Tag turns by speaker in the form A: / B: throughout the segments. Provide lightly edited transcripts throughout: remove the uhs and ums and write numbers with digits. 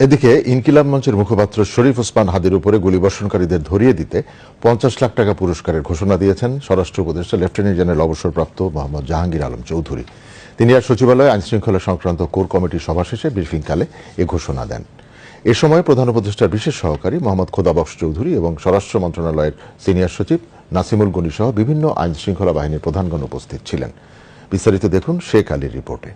A: এদিকে ইনকিলাব মঞ্চের মুখপাত্র শরীফ ওসমান হাদির উপরে গুলিবর্ষণকারীদের ধরিয়ে দিতে ৫০ লাখ টাকা পুরস্কারের ঘোষণা দিয়েছেন স্বরাষ্ট্র উপদেষ্টা লেফটেন্যান্ট জেনারেল অবসরপ্রাপ্ত মোহাম্মদ জাহাঙ্গীর আলম চৌধুরী। তিনি আজ সচিবালয়ে আইনশৃঙ্খলা সংক্রান্ত কোর কমিটির সভা শেষে ব্রিফিংকালে এ ঘোষণা দেন। এ সময় প্রধান উপদেষ্টার বিশেষ সহকারী মোহাম্মদ খোদাবক্স চৌধুরী এবং স্বরাষ্ট্র মন্ত্রণালয়ের সিনিয়র সচিব নাসিমুল গনি সহ বিভিন্ন আইনশৃঙ্খলা বাহিনীর প্রধানগণ উপস্থিত ছিলেন। বিস্তারিত দেখুন শেখ আলীর রিপোর্টে।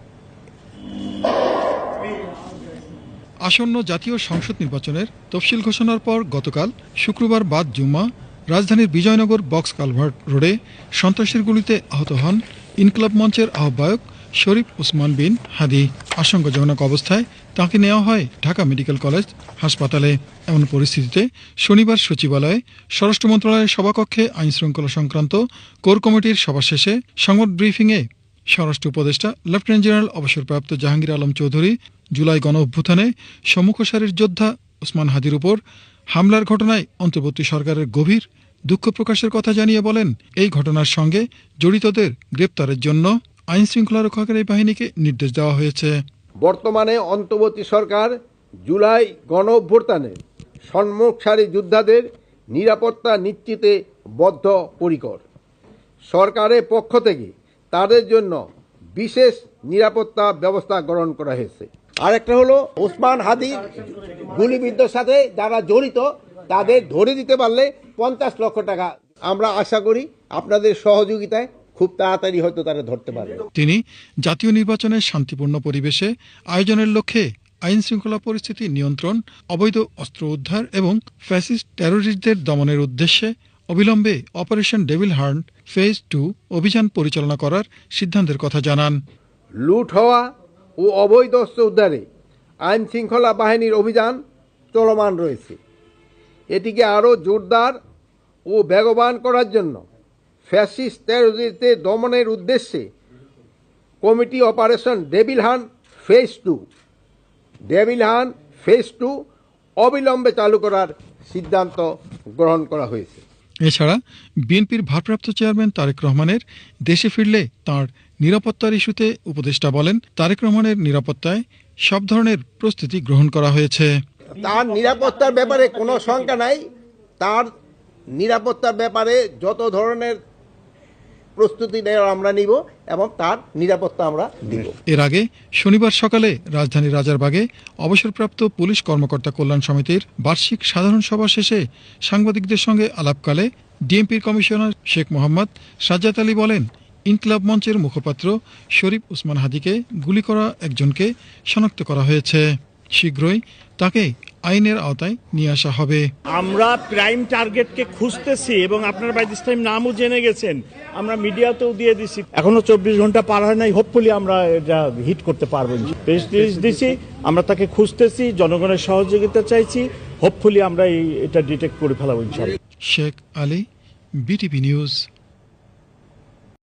B: আসন্ন জাতীয় সংসদ নির্বাচনের তফসিল ঘোষণার পর গতকাল শুক্রবার বাদ জুম্মা রাজধানীর বিজয়নগর বক্স কালভার্ট রোডে সন্ত্রাসের গুলিতে আহত হন ইনকিলাব মঞ্চের আহ্বায়ক শরীফ ওসমান বিন হাদি। আশঙ্কাজনক অবস্থায় তাঁকে নেওয়া হয় ঢাকা মেডিকেল কলেজ হাসপাতালে। এমন পরিস্থিতিতে শনিবার সচিবালয়ে স্বরাষ্ট্র মন্ত্রণালয়ের সভাকক্ষে আইনশৃঙ্খলা সংক্রান্ত কোর কমিটির সভা শেষে সংবাদ ব্রিফিংয়ে স্বরাষ্ট্র উপদেষ্টা লেফটেন্যান্ট জেনারেল অবসরপ্রাপ্ত জাহাঙ্গীর আলম চৌধুরী জুলাই গণ অভ্যুত্থানে সম্মুখ সারির যোদ্ধা ওসমান হাদির উপর হামলার ঘটনায় অন্তর্বর্তী সরকারের গভীর দুঃখ প্রকাশের কথা জানিয়ে বলেন, এই ঘটনার সঙ্গে জড়িতদের গ্রেপ্তারের জন্য আইন শৃঙ্খলা রক্ষাকারী বাহিনীকে নির্দেশ দেওয়া হয়েছে।
C: বর্তমানে অন্তর্বর্তী সরকার জুলাই গণ অভ্যুত্থানে সম্মুখ সারি যোদ্ধাদের নিরাপত্তা নিশ্চিতে বদ্ধপরিকর। সরকারের পক্ষ থেকে তাদের জন্য বিশেষ নিরাপত্তা ব্যবস্থা গ্রহণ করা হয়েছে। আরেকটা হলো ওসমান হাদির গুলিবিদ্ধর সাথে যারা জড়িত তাদের ধরে দিতে পারলে ৫০ লক্ষ টাকা। আমরা আশা করি আপনাদের সহযোগিতায় খুব তাড়াতাড়ি হয়তো তারা ধরতে পারবে।
B: তিনি জাতীয় নির্বাচনের শান্তিপূর্ণ পরিবেশে আয়োজনের লক্ষ্যে আইন শৃঙ্খলা পরিস্থিতি নিয়ন্ত্রণ, অবৈধ অস্ত্র উদ্ধার এবং ফ্যাসিস্ট টেরোরিস্টদের দমনের উদ্দেশ্যে অবিলম্বে অপারেশন ডেভিল হান্ট ফেজ 2 অভিযান পরিচালনা করার সিদ্ধান্তের কথা জানান।
C: লুট হওয়া ও অবৈধ অস্ত্র উদ্ধারে আইন শৃঙ্খলা বাহিনীর অভিযান চলমান রয়েছে। এটিকে আরও জোরদার ও বেগবান করার জন্য ফ্যাসিস্ট টেরোরিস্টদের দমনের উদ্দেশ্যে committee operation devil hunt phase 2 অবিলম্বে চালু করার সিদ্ধান্ত গ্রহণ করা হয়েছে।
B: এছাড়া বিএনপির ভারপ্রাপ্ত চেয়ারম্যান তারেক রহমানের দেশে ফিরলে তাঁর নিরাপত্তার ইস্যুতে উপদেষ্টা বলেন, তারেক রহমানের নিরাপত্তায় সব ধরনের প্রস্তুতি গ্রহণ করা হয়েছে।
C: তার নিরাপত্তার ব্যাপারে কোনো শঙ্কা নাই। তার নিরাপত্তার ব্যাপারে যত ধরনের প্রস্তুতি আমরা নিব এবং তার নিরাপত্তা আমরা দিব।
B: এর আগে শনিবার সকালে রাজধানীর রাজারবাগে অবসরপ্রাপ্ত পুলিশ কর্মকর্তা কল্যাণ সমিতির বার্ষিক সাধারণ সভা শেষে সাংবাদিকদের সঙ্গে আলাপকালে ডিএমপির কমিশনার শেখ মোহাম্মদ সাজ্জাদ আলী বলেন, ইনকিলাব মঞ্চের মুখপাত্র শরীফ ওসমান হাদিকে গুলি করা একজনকে শনাক্ত করা হয়েছে। শীঘ্রই তাকে আইনের আওতায় নিয়ে আসা হবে।
D: আমরা প্রাইম টার্গেটকে খুঁজতেছি এবং আপনারা বাই দিস টাইম নামও জেনে গেছেন, আমরা মিডিয়াতেও দিয়ে দিছি। এখনো ২৪ ঘন্টা পার হয় নাই, হোপফুলি আমরা এটা হিট করতে পারবো। প্রেস রিলিজ দিছি, আমরা তাকে খুঁজতেছি, জনগণের সহযোগিতা চাইছি, হোপফুলি আমরা এটা ডিটেক্ট করে ফেলাবো ইনশাআল্লাহ।
B: Sheikh Ali, BTV news.